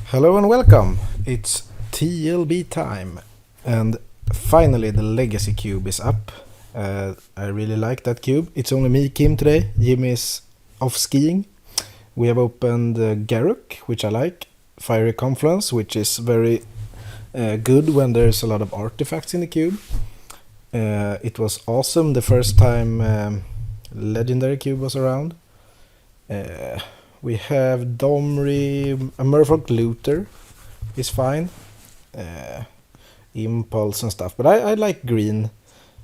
Hello and welcome. It's TLB time, and finally the Legacy Cube is up. I really like that cube. It's only me, Kim, today. Jimmy is off skiing. We have opened Garruk, which I like. Fiery Confluence, which is very good when there's a lot of artifacts in the cube. It was awesome the first time Legendary Cube was around. We have Domri, a Merfolk Looter is fine. Impulse and stuff, but I like green.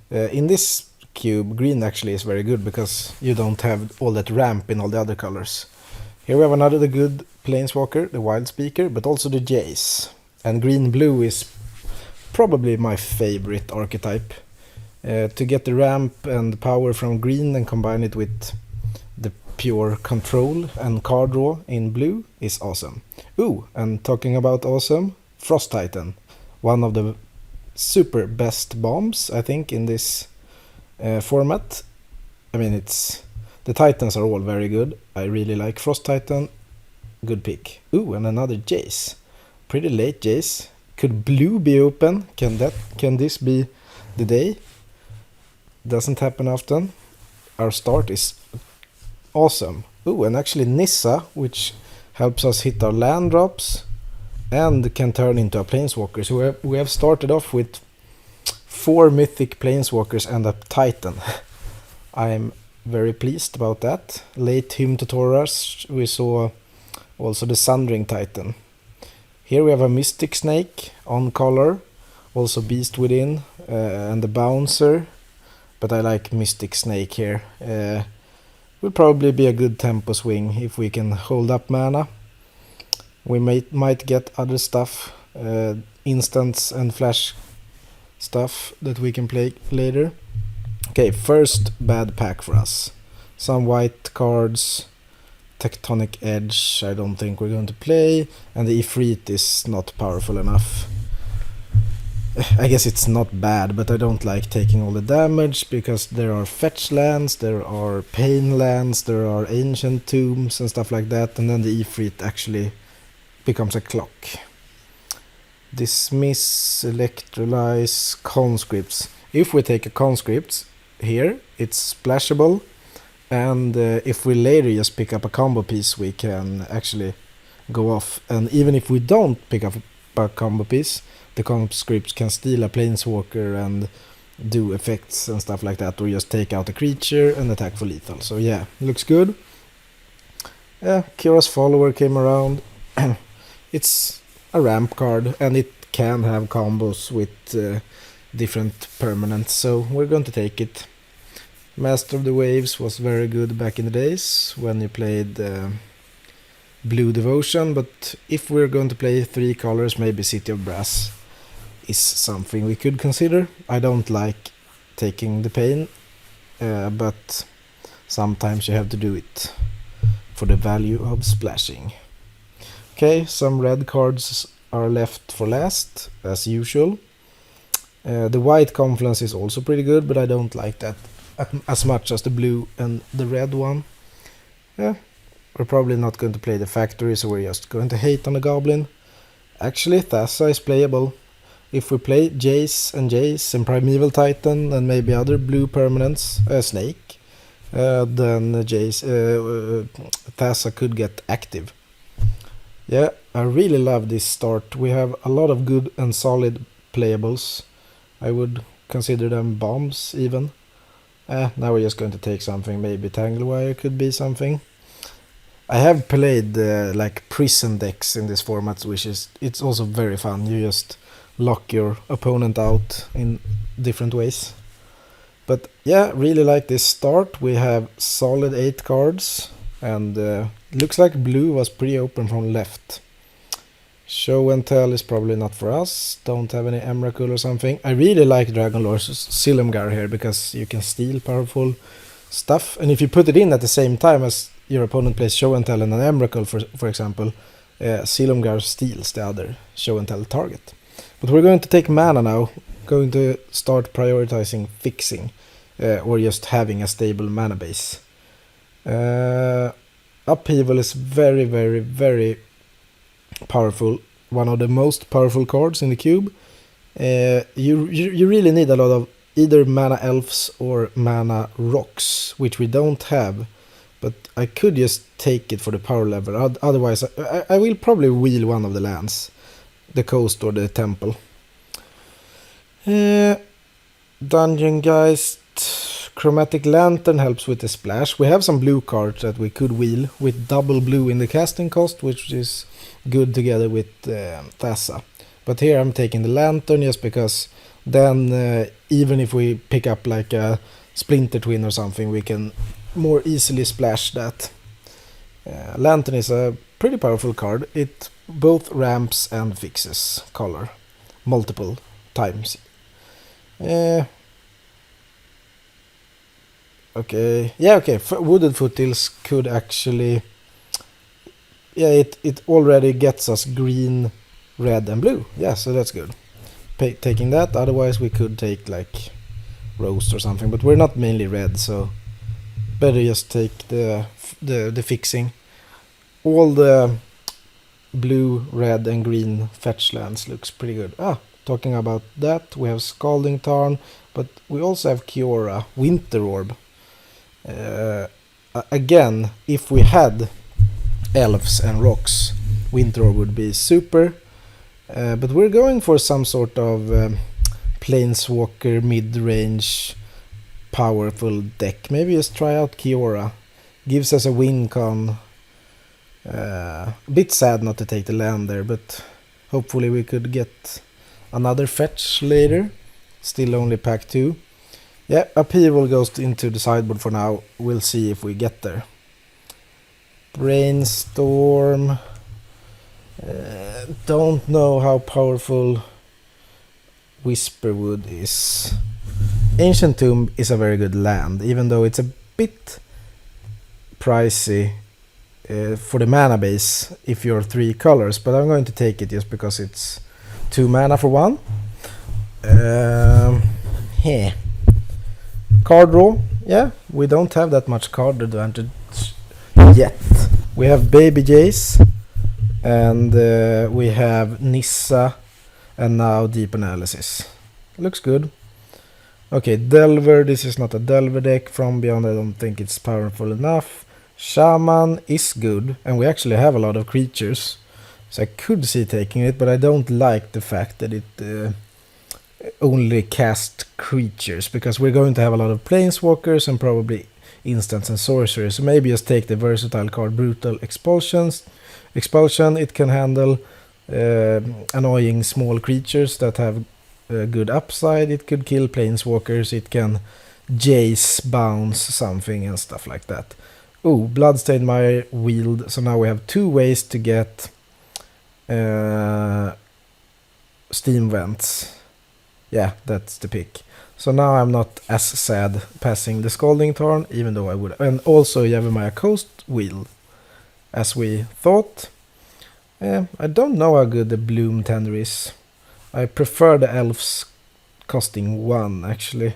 In this cube, green actually is very good because you don't have all that ramp in all the other colors. Here we have another good Planeswalker, the Wild Speaker, but also the Jace. And green-blue is probably my favorite archetype. To get the ramp and power from green and combine it with the pure control and card draw in blue is awesome. Ooh, and talking about awesome, Frost Titan. One of the super best bombs, I think, in this format. I mean, the Titans are all very good. I really like Frost Titan. Good pick. Ooh, and another Jace. Pretty late Jace. Could blue be open? Can this be the day? Doesn't happen often. Our start is awesome. Ooh, and actually Nissa, which helps us hit our land drops and can turn into a Planeswalker. So we have started off with 4 mythic Planeswalkers and a Titan. I'm very pleased about that. Late Hymn to Taurus, we saw also the Sundering Titan. Here we have a Mystic Snake on color, also Beast Within, and the Bouncer. But I like Mystic Snake here. Will probably be a good tempo swing if we can hold up mana. We might get other stuff, instants and flash stuff that we can play later. Okay, first bad pack for us. Some white cards, Tectonic Edge I don't think we're going to play, and the Ifrit is not powerful enough. I guess it's not bad, but I don't like taking all the damage because there are fetch lands, there are pain lands, there are ancient tombs and stuff like that, and then the Ifrit actually becomes a clock. Dismiss, Electrolyze, Conscripts. If we take a Conscripts here, it's splashable, and if we later just pick up a combo piece, we can actually go off. And even if we don't pick up a combo piece, the conscripts can steal a Planeswalker and do effects and stuff like that, or just take out a creature and attack for lethal. So yeah, looks good. Kira's Follower came around. It's a ramp card, and it can have combos with different permanents, so we're going to take it. Master of the Waves was very good back in the days when you played Blue Devotion, but if we're going to play 3 colors, maybe City of Brass is something we could consider. I don't like taking the pain, but sometimes you have to do it for the value of splashing. Okay, some red cards are left for last, as usual. The white Confluence is also pretty good, but I don't like that as much as the blue and the red one. Yeah, we're probably not going to play the factory, so we're just going to hate on the Goblin. Actually, Thassa is playable. If we play Jace and Primeval Titan and maybe other blue permanents, Snake, then Thassa could get active. Yeah, I really love this start. We have a lot of good and solid playables. I would consider them bombs even. Now we're just going to take something. Maybe Tanglewire could be something. I have played like prison decks in this format, it's also very fun. You just lock your opponent out in different ways. But yeah, really like this start. We have solid 8 cards, and looks like blue was pretty open from left. Show and Tell is probably not for us. Don't have any Emrakul or something. I really like Dragonlord's Silumgar here because you can steal powerful stuff, and if you put it in at the same time as your opponent plays Show and Tell and an Emrakul, for example, Silumgar steals the other Show and Tell target. But we're going to take mana now, going to start prioritizing fixing, or just having a stable mana base. Upheaval is very, very, very powerful, one of the most powerful cards in the cube. You really need a lot of either mana elves or mana rocks, which we don't have. But I could just take it for the power level. Otherwise, I will probably wheel one of the lands, the coast or the temple. Dungeon Geist, Chromatic Lantern helps with the splash. We have some blue cards that we could wheel with double blue in the casting cost, which is good together with Thassa. But here I'm taking the Lantern just because then even if we pick up like a Splinter Twin or something, we can more easily splash that. Lantern is a pretty powerful card. It both ramps and fixes color multiple times. Okay, yeah, okay. Wooded Foothills could actually, yeah, it already gets us green, red, and blue. Yeah, so that's good. Taking that. Otherwise, we could take like Roast or something, but we're not mainly red, so better just take the fixing. All the blue, red, and green fetch lands looks pretty good. Talking about that, we have Scalding Tarn, but we also have Kiora, Winter Orb. Again, if we had elves and rocks, Winter Orb would be super. But we're going for some sort of Planeswalker mid-range powerful deck. Maybe just try out Kiora. Gives us a win con. A bit sad not to take the land there, but hopefully we could get another fetch later. Still only pack 2. Yeah, Upheaval goes into the sideboard for now. We'll see if we get there. Brainstorm. Don't know how powerful Whisperwood is. Ancient Tomb is a very good land, even though it's a bit pricey for the mana base if you're 3 colors, but I'm going to take it just because it's 2 mana for 1. Card draw, yeah, we don't have that much card advantage yet. We have Baby Jace, and we have Nissa, and now Deep Analysis. Looks good. Okay, Delver, this is not a Delver deck. From Beyond, I don't think it's powerful enough. Shaman is good, and we actually have a lot of creatures, so I could see taking it, but I don't like the fact that it only cast creatures, because we're going to have a lot of planeswalkers and probably instants and sorcerers. So maybe just take the versatile card Brutal Expulsion. It can handle annoying small creatures that have good upside. It could kill planeswalkers. It can Jace bounce something and stuff like that. Oh, Bloodstained Mire wield. So now we have 2 ways to get Steam Vents. Yeah, that's the pick. So now I'm not as sad passing the Scalding Tarn, even though I would. And also Yavimaya Coast wield, as we thought. I don't know how good the Bloom Tender is. I prefer the elves costing 1, actually.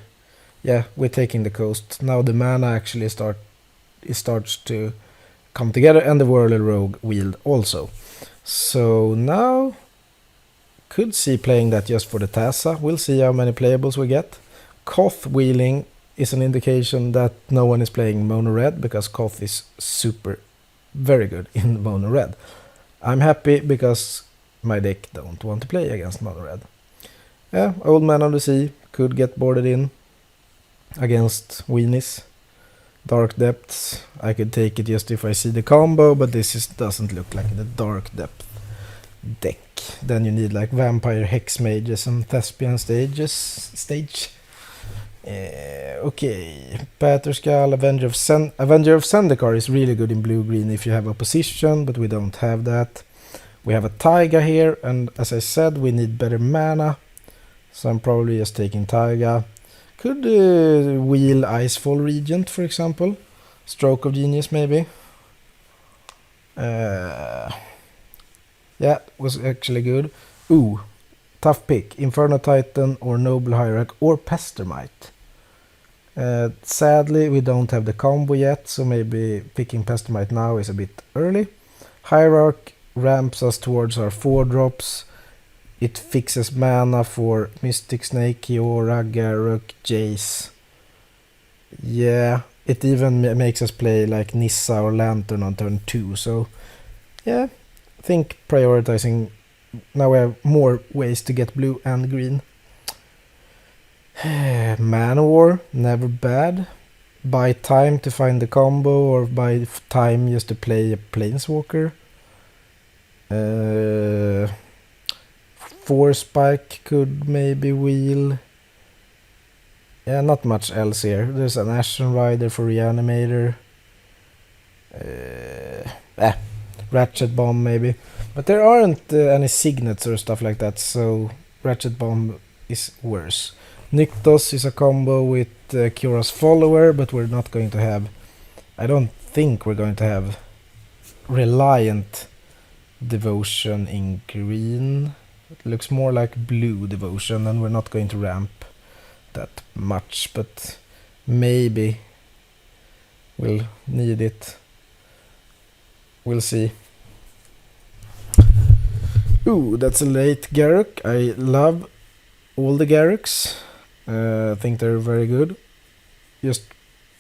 Yeah, we're taking the coast. Now the mana actually starts to come together, and the Whirler Rogue wield also. So now could see playing that just for the Thassa. We'll see how many playables we get. Koth wheeling is an indication that no one is playing mono red, because Koth is very good in mono red. I'm happy because my deck don't want to play against mono red. Yeah, Old Man of the Sea could get boarded in against Weenies. Dark Depths, I could take it just if I see the combo, but this doesn't look like the Dark Depth deck. Then you need like Vampire Hex Mages and Thespian stage. Okay, Paterskull, Avenger of Zendikar is really good in blue-green if you have opposition, but we don't have that. We have a Taiga here, and as I said, we need better mana, so I'm probably just taking Taiga. Could wheel Icefall Regent, for example. Stroke of Genius, maybe. Yeah, was actually good. Ooh, tough pick. Inferno Titan or Noble Hierarch or Pestermite. Sadly, we don't have the combo yet, so maybe picking Pestermite now is a bit early. Hierarch ramps us towards our 4-drops. It fixes mana for Mystic Snake, Kiora, Garruk, Jace. Yeah, it even makes us play like Nissa or Lantern on turn 2, so yeah, I think prioritizing. Now we have more ways to get blue and green. Manowar, never bad. Buy time to find the combo, or buy time just to play a Planeswalker. Force Spike could maybe wheel. Yeah, not much else here. There's an Ashen Rider for Reanimator. Ratchet Bomb maybe. But there aren't any signets or stuff like that, so Ratchet Bomb is worse. Nykthos is a combo with Kira's Follower, but we're not going to have... I don't think we're going to have Reliant Devotion in green. It looks more like blue Devotion, and we're not going to ramp that much, but maybe we'll need it. We'll see. Ooh, that's a late Garruk. I love all the Garruks. I think they're very good. Just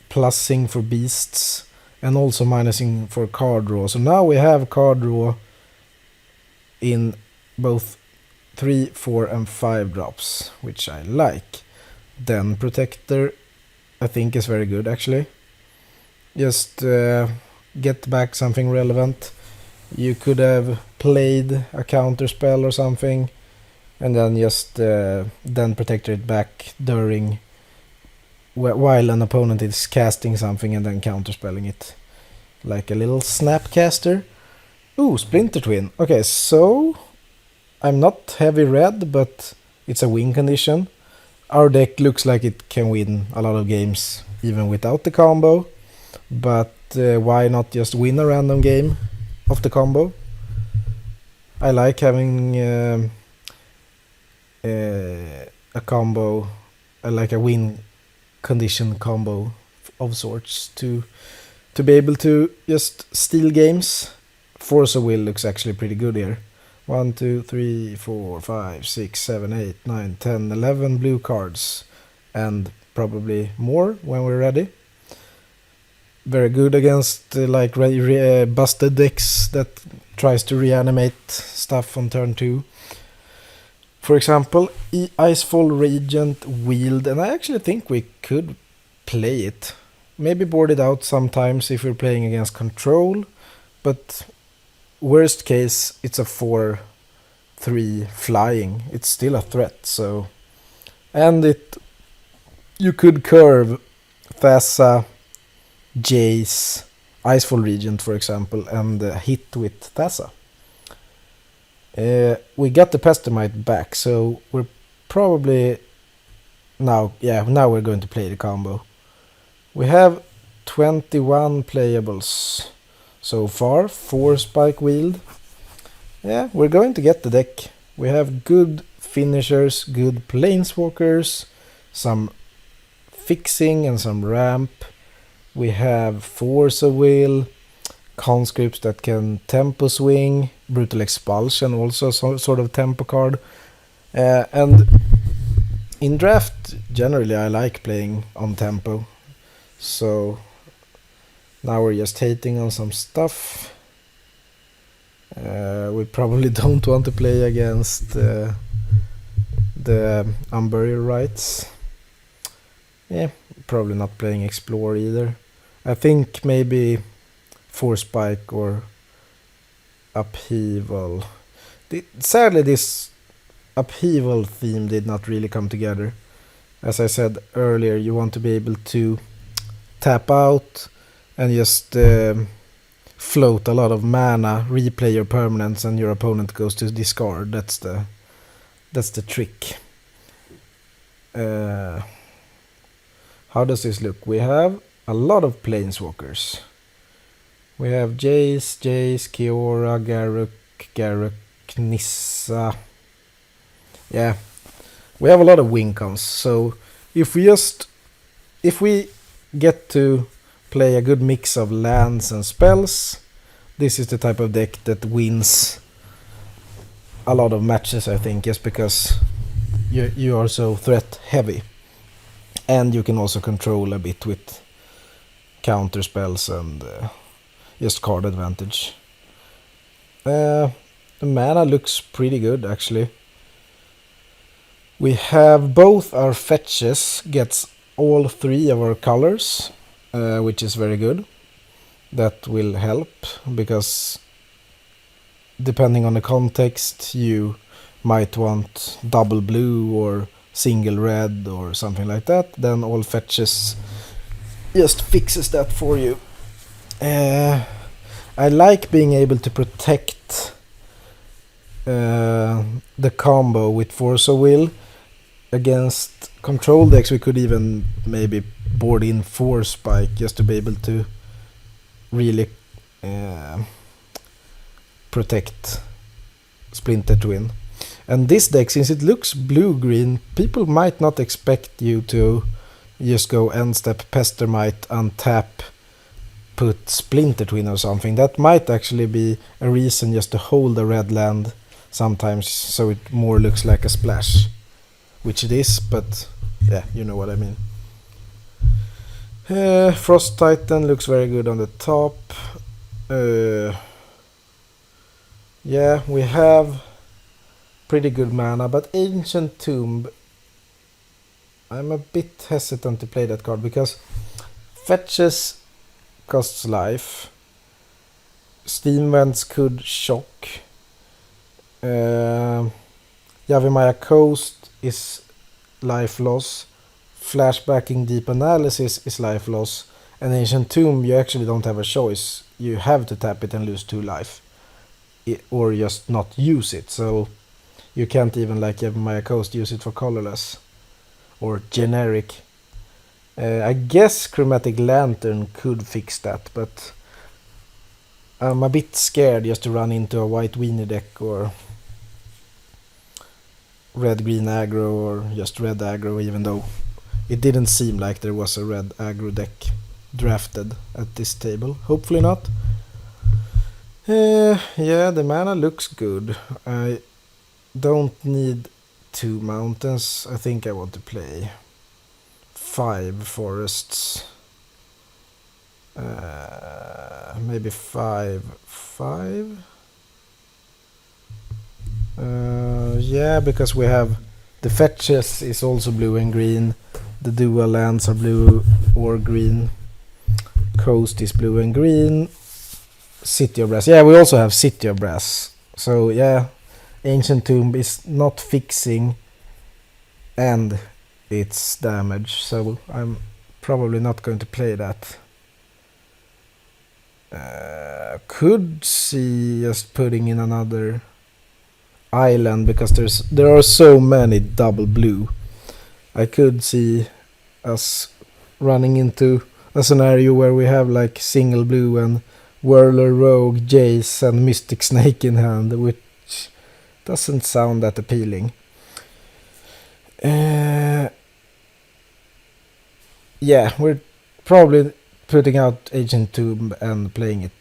plussing for beasts and also minusing for card draw. So now we have card draw in both 3, 4 and 5 drops, which I like. Den Protector I think is very good actually. Just get back something relevant. You could have played a counter spell or something and then just Den Protector it back during while an opponent is casting something and then counterspelling it. Like a little Snapcaster. Ooh, Splinter Twin. Okay, so I'm not heavy red, but it's a win condition. Our deck looks like it can win a lot of games even without the combo. But why not just win a random game of the combo? I like having a combo, like a win condition combo of sorts to be able to just steal games. Force of Will looks actually pretty good here. 1, 2, 3, 4, 5, 6, 7, 8, 9, 10, 11 blue cards. And probably more when we're ready. Very good against like busted decks that tries to reanimate stuff on turn 2. For example, Icefall Regent Wield, and I actually think we could play it. Maybe board it out sometimes if we're playing against control, but worst case it's a 4/3 flying. It's still a threat, so... And you could curve Thassa, Jace, Icefall Regent for example, and hit with Thassa. We got the Pestamite back, so we're probably... now we're going to play the combo. We have 21 playables so far, 4 Spike Wield. Yeah, we're going to get the deck. We have good finishers, good planeswalkers, some fixing and some ramp. We have Force of Will, conscripts that can tempo swing, Brutal Expulsion also sort of tempo card. And in draft generally I like playing on tempo. So now we're just hating on some stuff. We probably don't want to play against the Unburial Rights. Yeah, probably not playing Explore either. I think maybe 4 Spike or Upheaval. Sadly this Upheaval theme did not really come together. As I said earlier, you want to be able to tap out and just float a lot of mana, replay your permanents, and your opponent goes to discard. That's the trick. How does this look? We have a lot of planeswalkers. We have Jace, Kiora, Garruk, Nissa. Yeah, we have a lot of win cons. So if we get to play a good mix of lands and spells, this is the type of deck that wins a lot of matches, I think, just because you are so threat heavy. And you can also control a bit with counter spells and just card advantage. The mana looks pretty good, actually. We have both our fetches gets all 3 of our colors, which is very good. That will help, because depending on the context, you might want double blue or single red or something like that. Then all fetches just fixes that for you. I like being able to protect the combo with Force of Will. Against control decks, we could even maybe board in Force Spike just to be able to really protect Splinter Twin. And this deck, since it looks blue-green, people might not expect you to just go end step Pestermite, untap, put Splinter Twin or something. That might actually be a reason just to hold a red land sometimes, so it more looks like a splash. Which it is, but yeah, you know what I mean. Frost Titan looks very good on the top. Yeah, we have pretty good mana, but Ancient Tomb, I'm a bit hesitant to play that card, because fetches costs life. Steam Vents could shock. Yavimaya Coast is life loss. Flashbacking Deep Analysis is life loss. And Ancient Tomb, you actually don't have a choice. You have to tap it and lose 2 life. Or just not use it. So you can't even, like Yavimaya Coast, use it for colorless. Or generic. I guess Chromatic Lantern could fix that, but I'm a bit scared just to run into a white weenie deck or red-green aggro or just red aggro, even though it didn't seem like there was a red aggro deck drafted at this table. Hopefully not. Yeah, the mana looks good. I don't need 2 mountains. I think I want to play 5 forests. Maybe 5. Yeah, because we have the fetches is also blue and green. The dual lands are blue or green. Coast is blue and green. City of Brass. Yeah, we also have City of Brass. So yeah, Ancient Tomb is not fixing and it's damage. So I'm probably not going to play that. Could see just putting in another island, because there are so many double blue. I could see us running into a scenario where we have like single blue and Whirler, Rogue, Jace and Mystic Snake in hand, which doesn't sound that appealing. Yeah, we're probably putting out Ancient Tomb and playing it